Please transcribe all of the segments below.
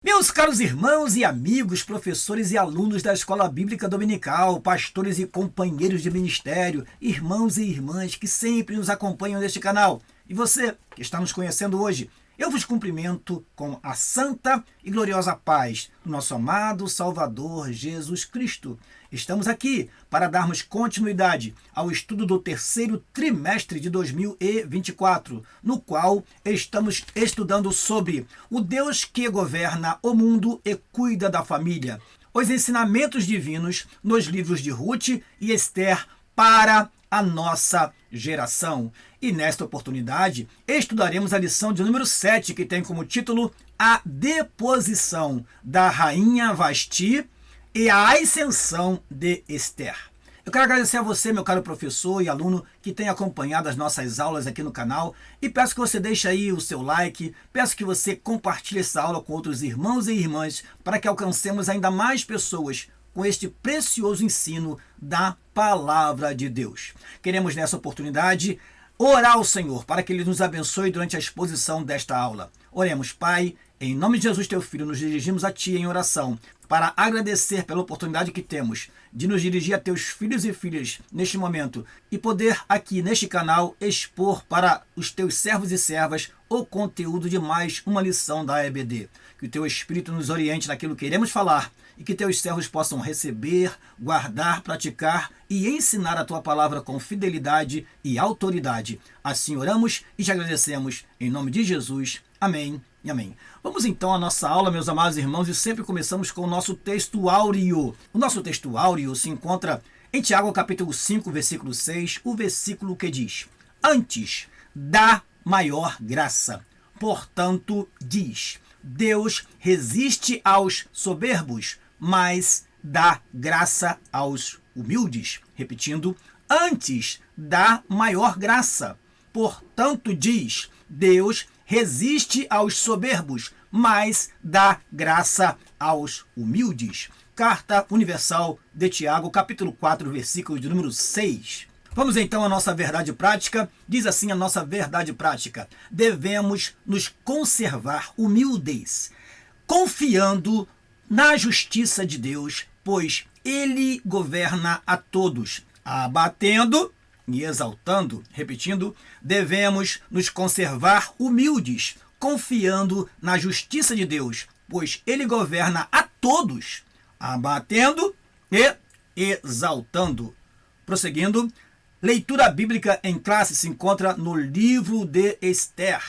Meus caros irmãos e amigos, professores e alunos da Escola Bíblica Dominical, pastores e companheiros de ministério, irmãos e irmãs que sempre nos acompanham neste canal, e você que está nos conhecendo hoje, eu vos cumprimento com a santa e gloriosa paz do nosso amado Salvador Jesus Cristo. Estamos aqui para darmos continuidade ao estudo do terceiro trimestre de 2024, no qual estamos estudando sobre o Deus que governa o mundo e cuida da família, os ensinamentos divinos nos livros de Ruth e Esther para a nossa geração. E nesta oportunidade, estudaremos a lição de número 7, que tem como título A Deposição da Rainha Vasti e a Ascensão de Esther. Eu quero agradecer a você, meu caro professor e aluno, que tem acompanhado as nossas aulas aqui no canal, e peço que você deixe aí o seu like, peço que você compartilhe essa aula com outros irmãos e irmãs, para que alcancemos ainda mais pessoas com este precioso ensino da Palavra de Deus. Queremos nessa oportunidade orar ao Senhor para que Ele nos abençoe durante a exposição desta aula. Oremos, Pai, em nome de Jesus, Teu Filho, nos dirigimos a Ti em oração, para agradecer pela oportunidade que temos de nos dirigir a Teus filhos e filhas neste momento e poder aqui neste canal expor para os Teus servos e servas o conteúdo de mais uma lição da EBD. Que o Teu Espírito nos oriente naquilo que iremos falar e que Teus servos possam receber, guardar, praticar e ensinar a Tua palavra com fidelidade e autoridade. Assim oramos e te agradecemos em nome de Jesus. Amém e amém. Vamos então à nossa aula, meus amados irmãos, e sempre começamos com o nosso texto áureo. O nosso texto áureo se encontra em Tiago, capítulo 5, versículo 6, o versículo que diz: Antes da maior graça, portanto, diz, Deus resiste aos soberbos, mas dá graça aos humildes. Repetindo, antes da maior graça, portanto, diz, Deus resiste aos soberbos, mas dá graça aos humildes. Carta Universal de Tiago, capítulo 4, versículo de número 6. Vamos então à nossa verdade prática. Diz assim a nossa verdade prática: devemos nos conservar humildes, confiando na justiça de Deus, pois Ele governa a todos, abatendo e exaltando. Repetindo, devemos nos conservar humildes, confiando na justiça de Deus, pois Ele governa a todos, abatendo e exaltando. Prosseguindo, leitura bíblica em classe se encontra no livro de Esther,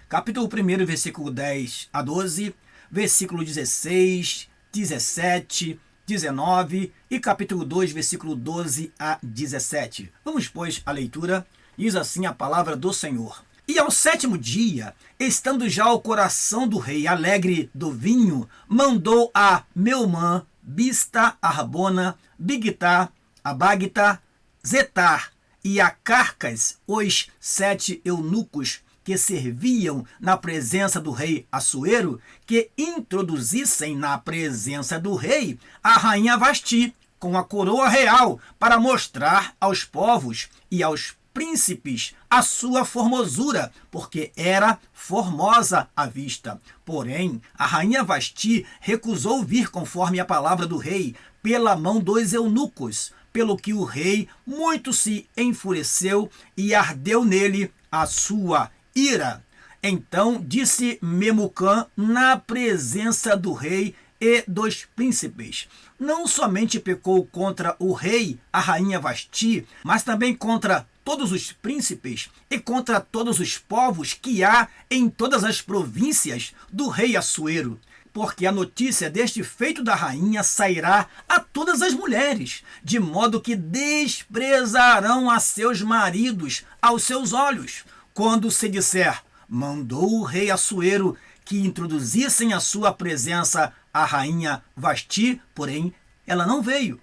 capítulo 1, versículo 10 a 12, versículo 16, 17, 19 e capítulo 2, versículo 12 a 17. Vamos, pois, à leitura. Diz assim a palavra do Senhor. E ao 7º dia, estando já o coração do rei alegre do vinho, mandou a Meumã, Bista, Arbona, Bigtá, Abagta, Zetar e a Carcas, os 7 eunucos que serviam na presença do rei Assuero, que introduzissem na presença do rei a rainha Vasti, com a coroa real, para mostrar aos povos e aos príncipes a sua formosura, porque era formosa à vista. Porém, a rainha Vasti recusou vir conforme a palavra do rei, pela mão dos eunucos, pelo que o rei muito se enfureceu e ardeu nele a sua ira. Então disse Memucã na presença do rei e dos príncipes: não somente pecou contra o rei, a rainha Vasti, mas também contra todos os príncipes e contra todos os povos que há em todas as províncias do rei Assuero. Porque a notícia deste feito da rainha sairá a todas as mulheres, de modo que desprezarão a seus maridos aos seus olhos, quando se disser: mandou o rei Assuero que introduzissem a sua presença a rainha Vasti, porém ela não veio.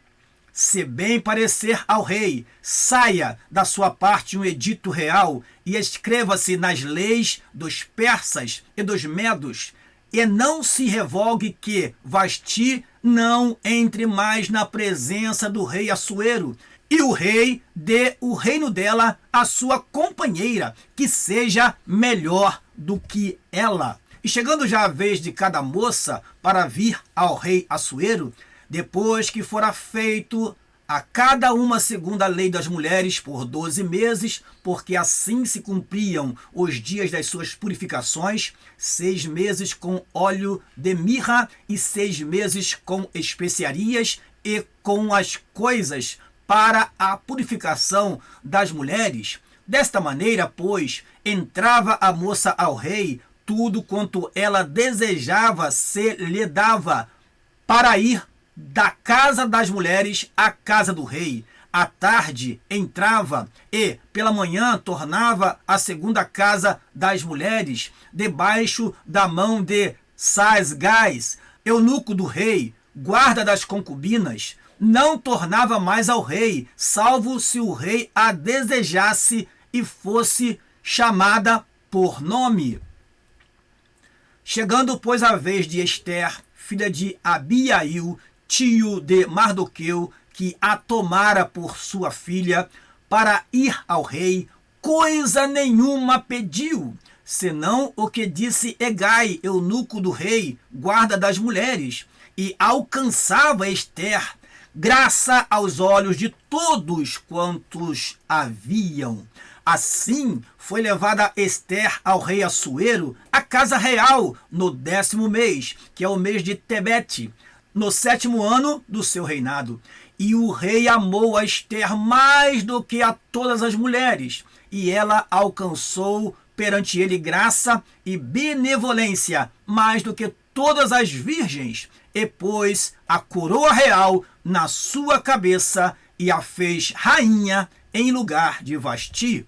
Se bem parecer ao rei, saia da sua parte um edito real e escreva-se nas leis dos persas e dos medos, e não se revogue que Vasti não entre mais na presença do rei Assuero, e o rei dê o reino dela à sua companheira, que seja melhor do que ela. E chegando já a vez de cada moça para vir ao rei Assuero, depois que fora feito a cada uma segundo a lei das mulheres por 12 meses, porque assim se cumpriam os dias das suas purificações, 6 meses com óleo de mirra e 6 meses com especiarias e com as coisas para a purificação das mulheres. Desta maneira, pois, entrava a moça ao rei, tudo quanto ela desejava se lhe dava, para ir da casa das mulheres à casa do rei. À tarde entrava e pela manhã tornava à segunda casa das mulheres, debaixo da mão de Saasgás, eunuco do rei, guarda das concubinas. Não tornava mais ao rei, salvo se o rei a desejasse e fosse chamada por nome. Chegando, pois, a vez de Ester, filha de Abiail, tio de Mardoqueu, que a tomara por sua filha, para ir ao rei, coisa nenhuma pediu, senão o que disse Hegai, eunuco do rei, guarda das mulheres, e alcançava Ester graça aos olhos de todos quantos haviam. Assim foi levada Ester ao rei Assuero, à casa real, no 10º mês, que é o mês de Tebete, no 7º ano do seu reinado. E o rei amou a Ester mais do que a todas as mulheres, e ela alcançou perante ele graça e benevolência mais do que todas as virgens, e pôs a coroa real na sua cabeça e a fez rainha em lugar de Vasti.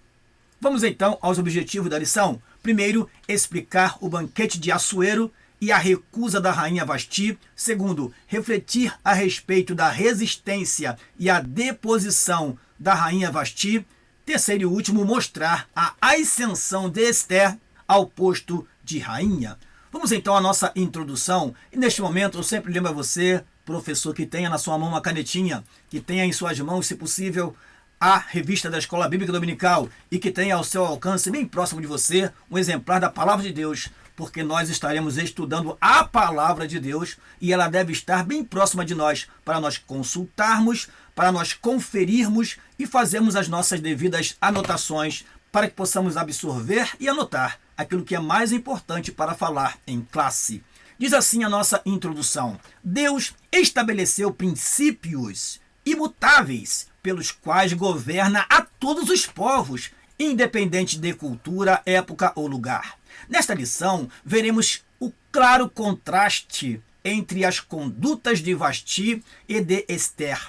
Vamos então aos objetivos da lição. Primeiro, explicar o banquete de Assuero e a recusa da rainha Vasti. Segundo, refletir a respeito da resistência e a deposição da rainha Vasti. Terceiro e último, mostrar a ascensão de Ester ao posto de rainha. Vamos então à nossa introdução. E neste momento eu sempre lembro a você, professor, que tenha na sua mão uma canetinha, que tenha em suas mãos, se possível, a revista da Escola Bíblica Dominical e que tenha ao seu alcance, bem próximo de você, um exemplar da Palavra de Deus, porque nós estaremos estudando a Palavra de Deus e ela deve estar bem próxima de nós para nós consultarmos, para nós conferirmos e fazermos as nossas devidas anotações para que possamos absorver e anotar aquilo que é mais importante para falar em classe. Diz assim a nossa introdução: Deus estabeleceu princípios imutáveis pelos quais governa a todos os povos, independente de cultura, época ou lugar. Nesta lição, veremos o claro contraste entre as condutas de Vasti e de Ester,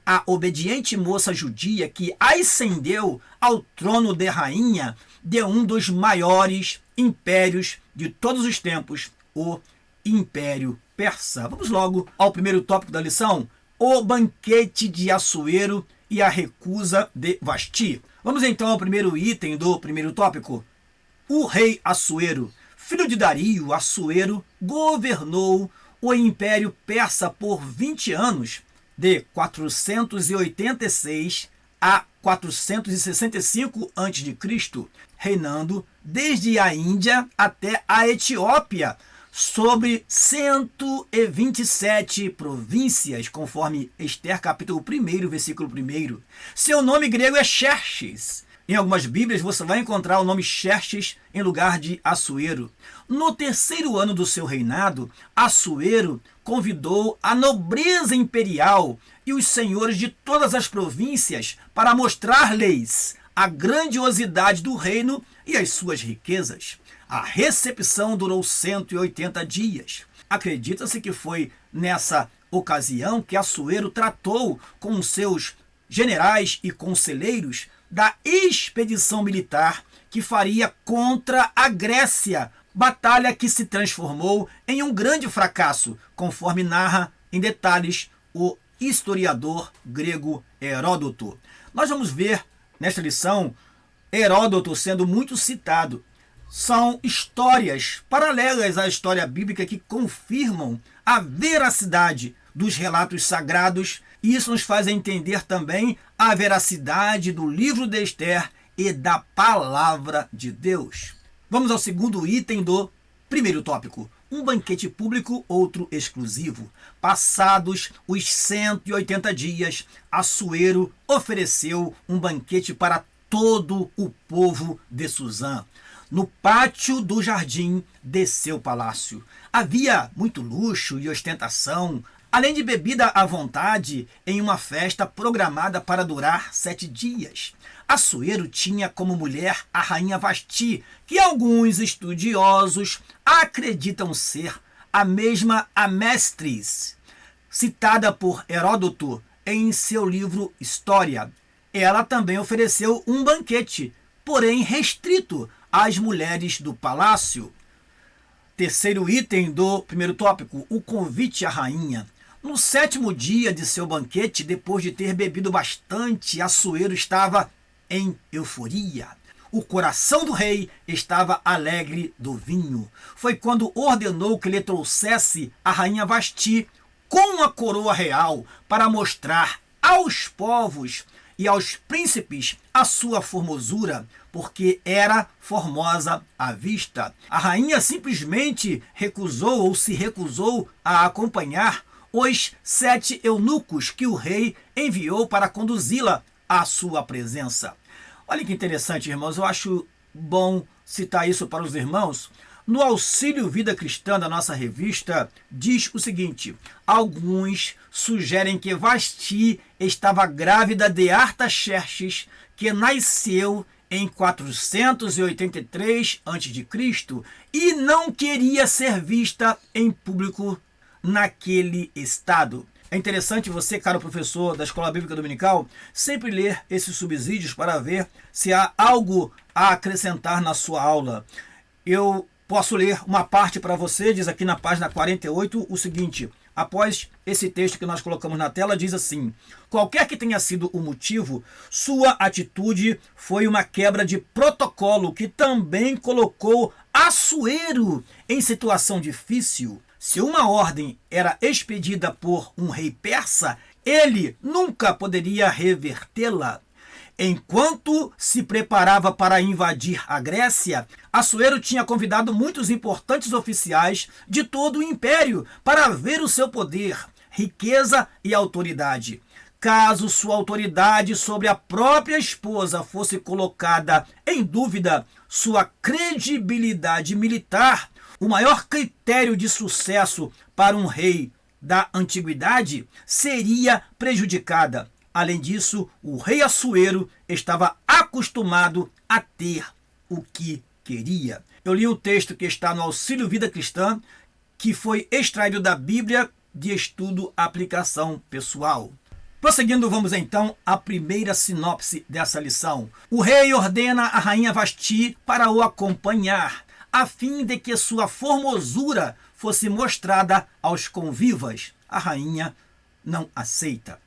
a obediente moça judia que ascendeu ao trono de rainha de um dos maiores impérios de todos os tempos, o Império Persa. Vamos logo ao primeiro tópico da lição: o banquete de Assuero e a recusa de Vasti. Vamos então ao primeiro item do primeiro tópico. O rei Assuero, filho de Dario, Assuero governou o Império Persa por 20 anos, de 486 a 465 a.C., reinando desde a Índia até a Etiópia, sobre 127 províncias, conforme Ester capítulo 1, versículo 1. Seu nome grego é Xerxes. Em algumas Bíblias você vai encontrar o nome Xerxes em lugar de Assuero. No 3º ano do seu reinado, Assuero convidou a nobreza imperial e os senhores de todas as províncias para mostrar-lhes a grandiosidade do reino e as suas riquezas. A recepção durou 180 dias. Acredita-se que foi nessa ocasião que Assuero tratou com seus generais e conselheiros da expedição militar que faria contra a Grécia, batalha que se transformou em um grande fracasso, conforme narra em detalhes o historiador grego Heródoto. Nós vamos ver nesta lição Heródoto sendo muito citado. São histórias paralelas à história bíblica que confirmam a veracidade dos relatos sagrados, e isso nos faz entender também a veracidade do livro de Ester e da palavra de Deus. Vamos ao segundo item do Primeiro tópico: um banquete público, outro exclusivo. Passados os 180 dias, Assuero ofereceu um banquete para todo o povo de Suzã. No pátio do jardim de seu palácio. Havia muito luxo e ostentação, além de bebida à vontade, em uma festa programada para durar 7 dias. Assuero tinha como mulher a rainha Vasti, que alguns estudiosos acreditam ser a mesma Amestris, citada por Heródoto em seu livro História. Ela também ofereceu um banquete, porém restrito às mulheres do palácio. Terceiro item do primeiro tópico: o convite à rainha. No 7º dia de seu banquete, depois de ter bebido bastante, Assuero estava em euforia. O coração do rei estava alegre do vinho. Foi quando ordenou que lhe trouxesse a rainha Vasti com a coroa real para mostrar aos povos e aos príncipes a sua formosura, porque era formosa à vista. A rainha simplesmente recusou ou se recusou a acompanhar os 7 eunucos que o rei enviou para conduzi-la à sua presença. Olha que interessante, irmãos. Eu acho bom citar isso para os irmãos. No Auxílio Vida Cristã da nossa revista, diz o seguinte: alguns sugerem que Vasti estava grávida de Artaxerxes, que nasceu em 483 a.C. e não queria ser vista em público naquele estado. É interessante você, caro professor da Escola Bíblica Dominical, sempre ler esses subsídios para ver se há algo a acrescentar na sua aula. Eu posso ler uma parte para você, diz aqui na página 48 o seguinte: após esse texto que nós colocamos na tela, diz assim: qualquer que tenha sido o motivo, sua atitude foi uma quebra de protocolo que também colocou Assuero em situação difícil. Se uma ordem era expedida por um rei persa, ele nunca poderia revertê-la. Enquanto se preparava para invadir a Grécia, Assuero tinha convidado muitos importantes oficiais de todo o império para ver o seu poder, riqueza e autoridade. Caso sua autoridade sobre a própria esposa fosse colocada em dúvida, sua credibilidade militar, o maior critério de sucesso para um rei da antiguidade, seria prejudicada. Além disso, o rei Assuero estava acostumado a ter o que queria. Eu li o texto que está no Auxílio Vida Cristã, que foi extraído da Bíblia de Estudo Aplicação Pessoal. Prosseguindo, vamos então à primeira sinopse dessa lição. O rei ordena a rainha Vasti para o acompanhar, a fim de que sua formosura fosse mostrada aos convivas. A rainha não aceita.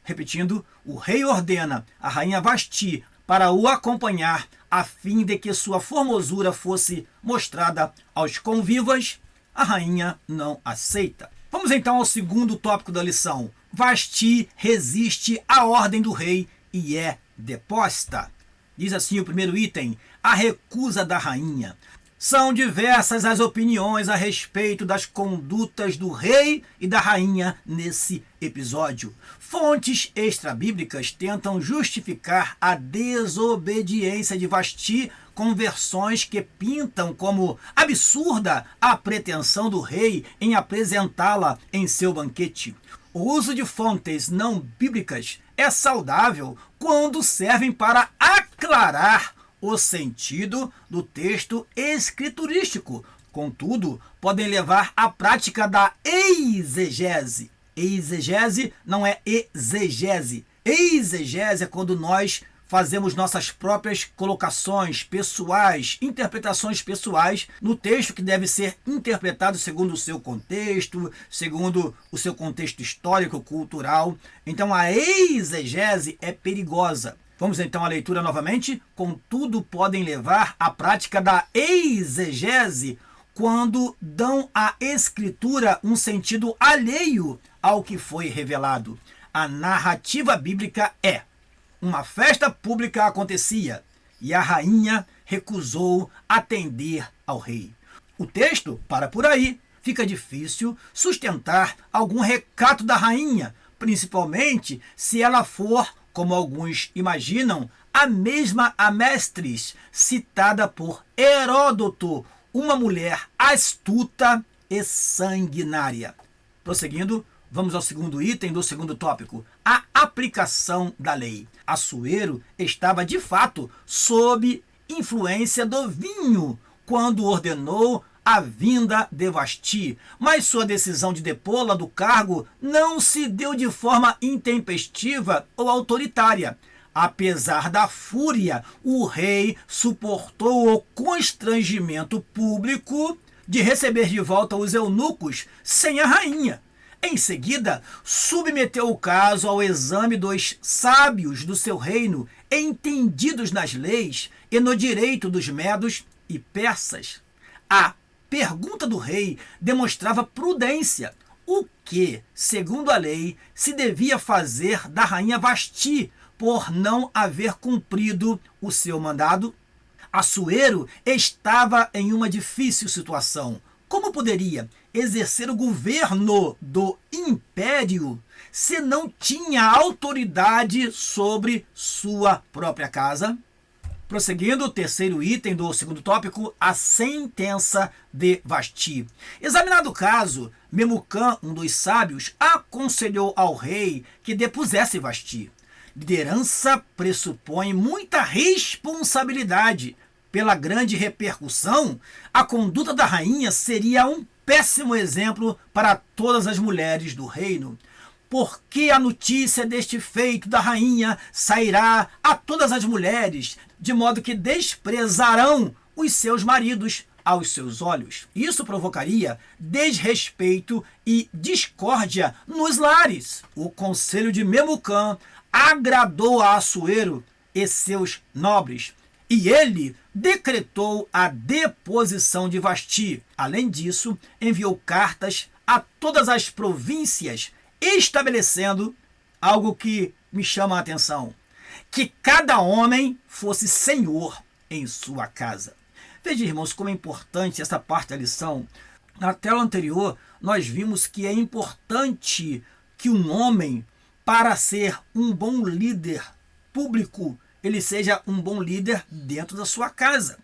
Repetindo, o rei ordena a rainha Vasti para o acompanhar, a fim de que sua formosura fosse mostrada aos convivas. A rainha não aceita. Vamos então ao segundo tópico da lição. Vasti resiste à ordem do rei e é deposta. Diz assim o primeiro item: a recusa da rainha. São diversas as opiniões a respeito das condutas do rei e da rainha nesse episódio. Fontes extrabíblicas tentam justificar a desobediência de Vasti com versões que pintam como absurda a pretensão do rei em apresentá-la em seu banquete. O uso de fontes não bíblicas é saudável quando servem para aclarar o sentido do texto escriturístico. Contudo, podem levar à prática da exegese. Exegese não é exegese. Exegese é quando nós fazemos nossas próprias colocações pessoais, interpretações pessoais no texto que deve ser interpretado segundo o seu contexto, segundo o seu contexto histórico, cultural. Então a exegese é perigosa. Vamos então à leitura novamente. Contudo, podem levar à prática da exegese quando dão à escritura um sentido alheio ao que foi revelado. A narrativa bíblica é: uma festa pública acontecia e a rainha recusou atender ao rei. O texto para por aí. Fica difícil sustentar algum recato da rainha, principalmente se ela for, como alguns imaginam, a mesma Amestris citada por Heródoto, uma mulher astuta e sanguinária. Prosseguindo, vamos ao segundo item do segundo tópico, a aplicação da lei. Assuero estava de fato sob influência do vinho quando ordenou a vinda de Vasti, mas sua decisão de depô-la do cargo não se deu de forma intempestiva ou autoritária. Apesar da fúria, o rei suportou o constrangimento público de receber de volta os eunucos sem a rainha. Em seguida, submeteu o caso ao exame dos sábios do seu reino, entendidos nas leis e no direito dos medos e persas. A pergunta do rei demonstrava prudência. O que, segundo a lei, se devia fazer da rainha Vasti por não haver cumprido o seu mandado? Assuero estava em uma difícil situação. Como poderia exercer o governo do império se não tinha autoridade sobre sua própria casa? Prosseguindo, o terceiro item do segundo tópico, a sentença de Vasti. Examinado o caso, Memucã, um dos sábios, aconselhou ao rei que depusesse Vasti. Liderança pressupõe muita responsabilidade. Pela grande repercussão, a conduta da rainha seria um péssimo exemplo para todas as mulheres do reino. Porque a notícia deste feito da rainha sairá a todas as mulheres, de modo que desprezarão os seus maridos aos seus olhos. Isso provocaria desrespeito e discórdia nos lares. O conselho de Memucã agradou a Assuero e seus nobres, e ele decretou a deposição de Vasti. Além disso, enviou cartas a todas as províncias, estabelecendo algo que me chama a atenção: que cada homem fosse senhor em sua casa. Veja, irmãos, como é importante essa parte da lição. Na tela anterior, nós vimos que é importante que um homem, para ser um bom líder público, ele seja um bom líder dentro da sua casa.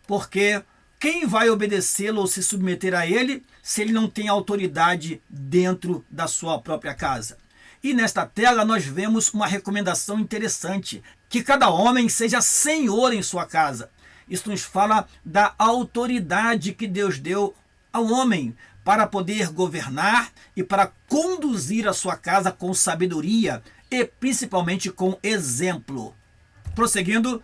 Porque quem vai obedecê-lo ou se submeter a ele se ele não tem autoridade dentro da sua própria casa? E nesta tela nós vemos uma recomendação interessante, que cada homem seja senhor em sua casa. Isso nos fala da autoridade que Deus deu ao homem para poder governar e para conduzir a sua casa com sabedoria e principalmente com exemplo. Prosseguindo,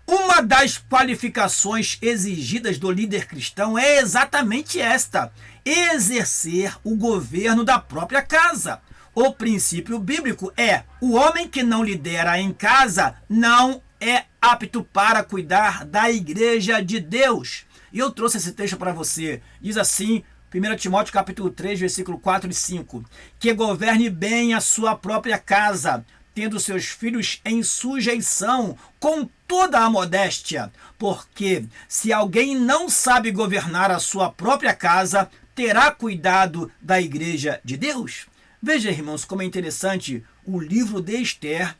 uma das qualificações exigidas do líder cristão é exatamente esta: exercer o governo da própria casa. O princípio bíblico é: o homem que não lidera em casa não é apto para cuidar da igreja de Deus. E eu trouxe esse texto para você. Diz assim, 1 Timóteo capítulo 3, versículo 4 e 5, que governe bem a sua própria casa, tendo seus filhos em sujeição, com toda a modéstia, porque se alguém não sabe governar a sua própria casa, terá cuidado da igreja de Deus? Veja, irmãos, como é interessante. O livro de Esther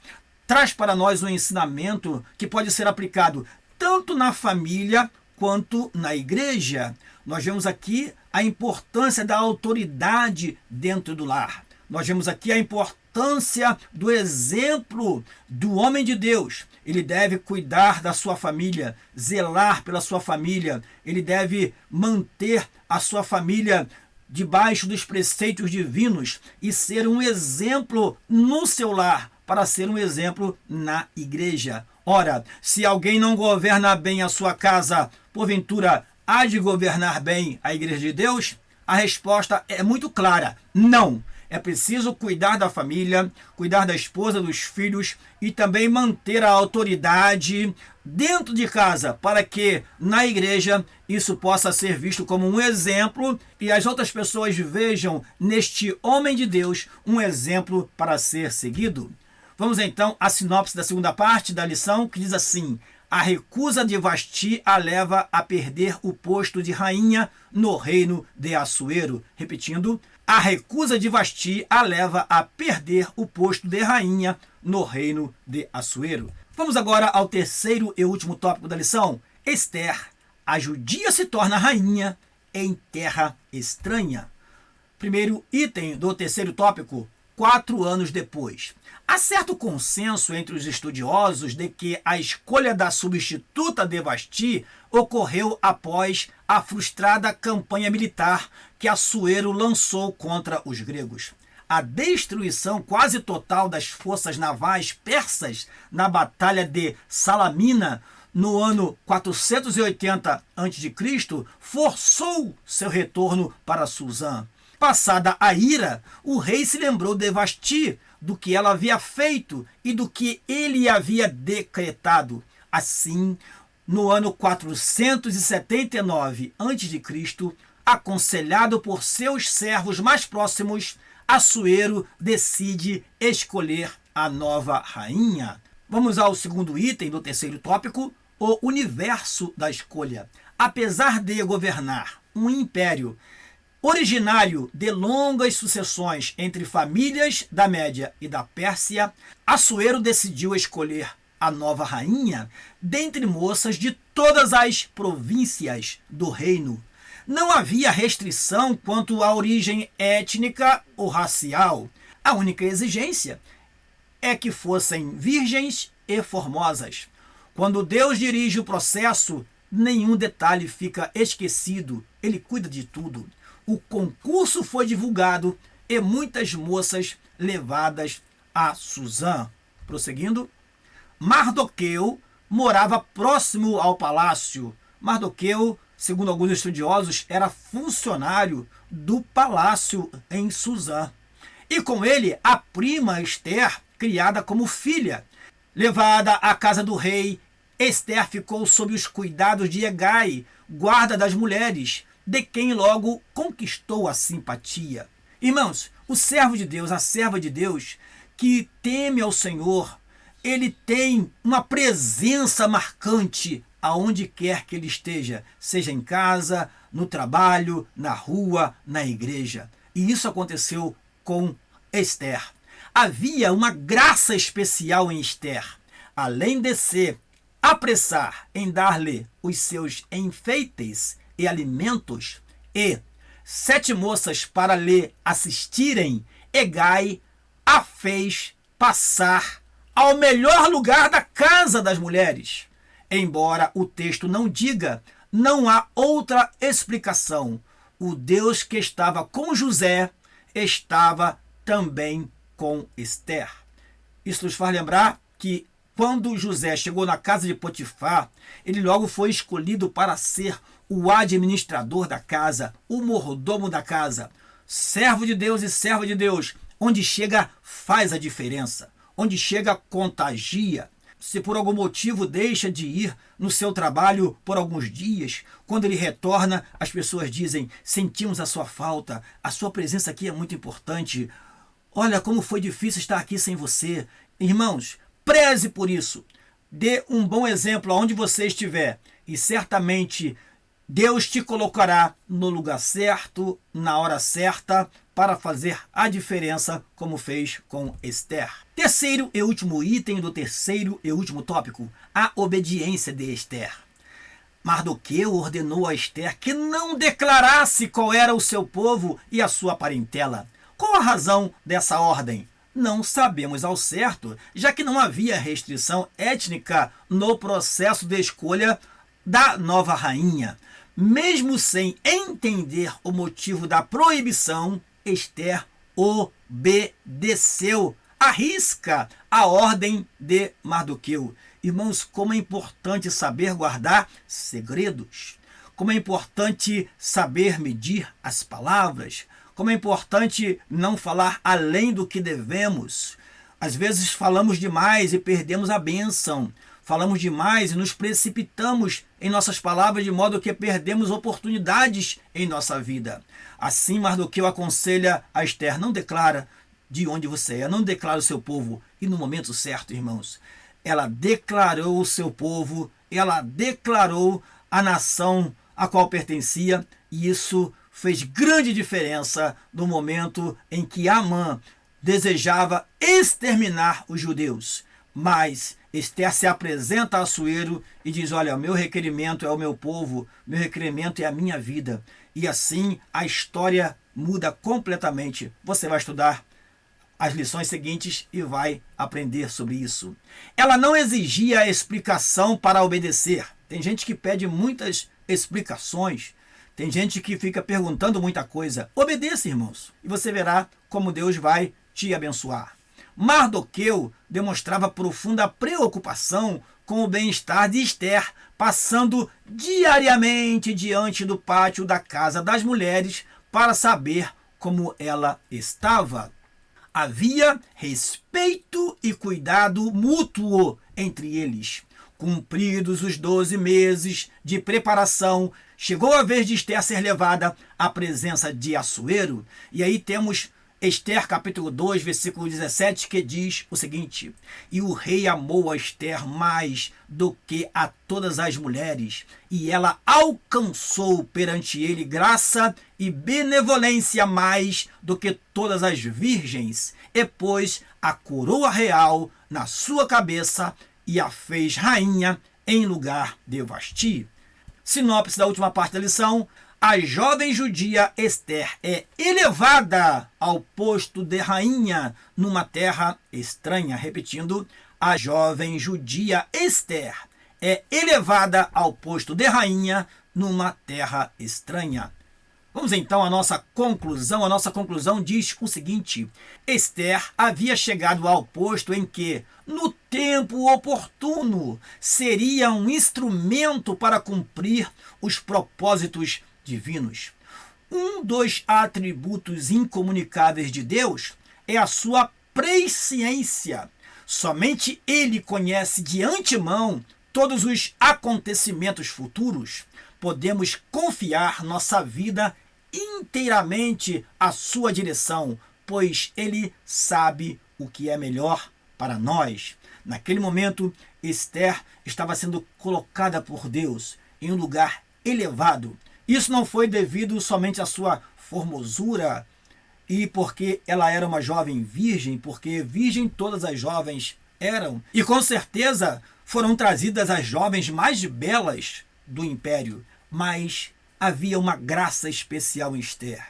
traz para nós um ensinamento que pode ser aplicado tanto na família quanto na igreja. Nós vemos aqui a importância da autoridade dentro do lar. Nós vemos aqui a importância do exemplo do homem de Deus. Ele deve cuidar da sua família, zelar pela sua família. Ele deve manter a sua família debaixo dos preceitos divinos e ser um exemplo no seu lar, para ser um exemplo na igreja. Ora, se alguém não governa bem a sua casa, porventura há de governar bem a igreja de Deus? A resposta é muito clara: não. É preciso cuidar da família, cuidar da esposa, dos filhos e também manter a autoridade dentro de casa, para que na igreja isso possa ser visto como um exemplo e as outras pessoas vejam neste homem de Deus um exemplo para ser seguido. Vamos então à sinopse da segunda parte da lição, que diz assim: A recusa de Vasti a leva a perder o posto de rainha no reino de Assuero. Repetindo, a recusa de Vasti a leva a perder o posto de rainha no reino de Assuero. Vamos agora ao terceiro e último tópico da lição. Ester, a judia se torna rainha em terra estranha. Primeiro item do terceiro tópico, 4 anos depois. Há certo consenso entre os estudiosos de que a escolha da substituta de Vasti ocorreu após a frustrada campanha militar que Assuero lançou contra os gregos. A destruição quase total das forças navais persas na Batalha de Salamina, no ano 480 a.C., forçou seu retorno para Suzã. Passada a ira, o rei se lembrou de Vasti, do que ela havia feito e do que ele havia decretado. Assim, no ano 479 a.C., aconselhado por seus servos mais próximos, Assuero decide escolher a nova rainha. Vamos ao segundo item do terceiro tópico, o universo da escolha. Apesar de governar um império originário de longas sucessões entre famílias da Média e da Pérsia, Assuero decidiu escolher a nova rainha dentre moças de todas as províncias do reino. Não havia restrição quanto à origem étnica ou racial. A única exigência é que fossem virgens e formosas. Quando Deus dirige o processo, nenhum detalhe fica esquecido. Ele cuida de tudo. O concurso foi divulgado e muitas moças levadas a Suzã. Prosseguindo, Mardoqueu morava próximo ao palácio. Mardoqueu, segundo alguns estudiosos, era funcionário do palácio em Suzã. E com ele, a prima Ester, criada como filha. Levada à casa do rei, Ester ficou sob os cuidados de Hegai, guarda das mulheres, de quem logo conquistou a simpatia. Irmãos, o servo de Deus, a serva de Deus, que teme ao Senhor, ele tem uma presença marcante aonde quer que ele esteja, seja em casa, no trabalho, na rua, na igreja. E isso aconteceu com Ester. Havia uma graça especial em Ester. Além de se apressar em dar-lhe os seus enfeites e alimentos, e 7 moças para lhe assistirem, Hegai a fez passar ao melhor lugar da casa das mulheres. Embora o texto não diga, não há outra explicação. O Deus que estava com José estava também com Ester. Isso nos faz lembrar que quando José chegou na casa de Potifar, ele logo foi escolhido para ser o administrador da casa, o mordomo da casa. Servo de Deus e serva de Deus, onde chega faz a diferença, onde chega contagia. Se por algum motivo deixa de ir no seu trabalho por alguns dias, quando ele retorna, as pessoas dizem: sentimos a sua falta, a sua presença aqui é muito importante. Olha como foi difícil estar aqui sem você. Irmãos, preze por isso. Dê um bom exemplo aonde você estiver e certamente Deus te colocará no lugar certo, na hora certa, para fazer a diferença, como fez com Ester. Terceiro e último item do terceiro e último tópico, a obediência de Ester. Mardoqueu ordenou a Ester que não declarasse qual era o seu povo e a sua parentela. Qual a razão dessa ordem? Não sabemos ao certo, já que não havia restrição étnica no processo de escolha da nova rainha. Mesmo sem entender o motivo da proibição, Ester obedeceu à risca a ordem de Mardoqueu. Irmãos, como é importante saber guardar segredos, como é importante saber medir as palavras, como é importante não falar além do que devemos. Às vezes falamos demais e perdemos a bênção. Falamos demais e nos precipitamos em nossas palavras de modo que perdemos oportunidades em nossa vida. Assim, Mardoqueu aconselha a Ester: não declara de onde você é, não declara o seu povo. E no momento certo, irmãos, ela declarou o seu povo ela declarou a nação a qual pertencia, e isso fez grande diferença no momento em que Amã desejava exterminar os judeus. Mas Ester se apresenta a Assuero e diz: olha, o meu requerimento é o meu povo, meu requerimento é a minha vida. E assim a história muda completamente. Você vai estudar as lições seguintes e vai aprender sobre isso. Ela não exigia explicação para obedecer. Tem gente que pede muitas explicações, tem gente que fica perguntando muita coisa. Obedeça, irmãos, e você verá como Deus vai te abençoar. Mardoqueu demonstrava profunda preocupação com o bem-estar de Ester, passando diariamente diante do pátio da casa das mulheres para saber como ela estava. Havia respeito e cuidado mútuo entre eles. Cumpridos os 12 meses de preparação, chegou a vez de Ester ser levada à presença de Assuero. E aí temos Ester capítulo 2, versículo 17, que diz o seguinte: e o rei amou a Ester mais do que a todas as mulheres, e ela alcançou perante ele graça e benevolência mais do que todas as virgens, e pôs a coroa real na sua cabeça e a fez rainha em lugar de Vasti. Sinopse da última parte da lição: a jovem judia Ester é elevada ao posto de rainha numa terra estranha. Repetindo, a jovem judia Ester é elevada ao posto de rainha numa terra estranha. Vamos então à nossa conclusão. A nossa conclusão diz o seguinte: Ester havia chegado ao posto em que, no tempo oportuno, seria um instrumento para cumprir os propósitos divinos. Um dos atributos incomunicáveis de Deus é a sua presciência. Somente Ele conhece de antemão todos os acontecimentos futuros. Podemos confiar nossa vida inteiramente à sua direção, pois Ele sabe o que é melhor para nós. Naquele momento, Ester estava sendo colocada por Deus em um lugar elevado. Isso não foi devido somente à sua formosura e porque ela era uma jovem virgem, porque virgem todas as jovens eram. E com certeza foram trazidas as jovens mais belas do império. Mas havia uma graça especial em Ester.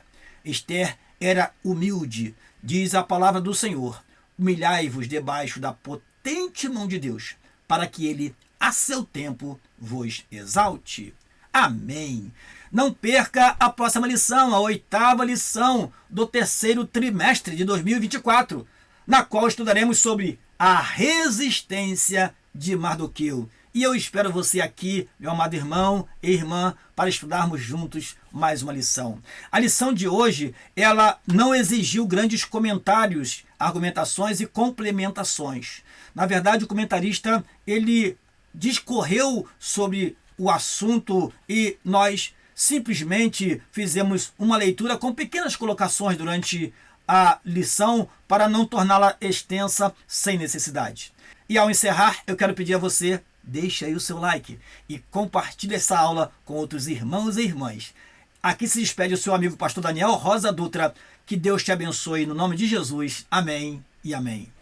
Ester era humilde. Diz a palavra do Senhor: humilhai-vos debaixo da potente mão de Deus, para que Ele, a seu tempo, vos exalte. Amém. Não perca a próxima lição, a 8ª lição do 3º trimestre de 2024, na qual estudaremos sobre a resistência de Mardoqueu. E eu espero você aqui, meu amado irmão e irmã, para estudarmos juntos mais uma lição. A lição de hoje, ela não exigiu grandes comentários, argumentações e complementações. Na verdade, o comentarista, ele discorreu sobre o assunto e nós simplesmente fizemos uma leitura com pequenas colocações durante a lição para não torná-la extensa sem necessidade. E ao encerrar, eu quero pedir a você: deixe aí o seu like e compartilhe essa aula com outros irmãos e irmãs. Aqui se despede o seu amigo pastor Daniel Rosa Dutra. Que Deus te abençoe no nome de Jesus. Amém e amém.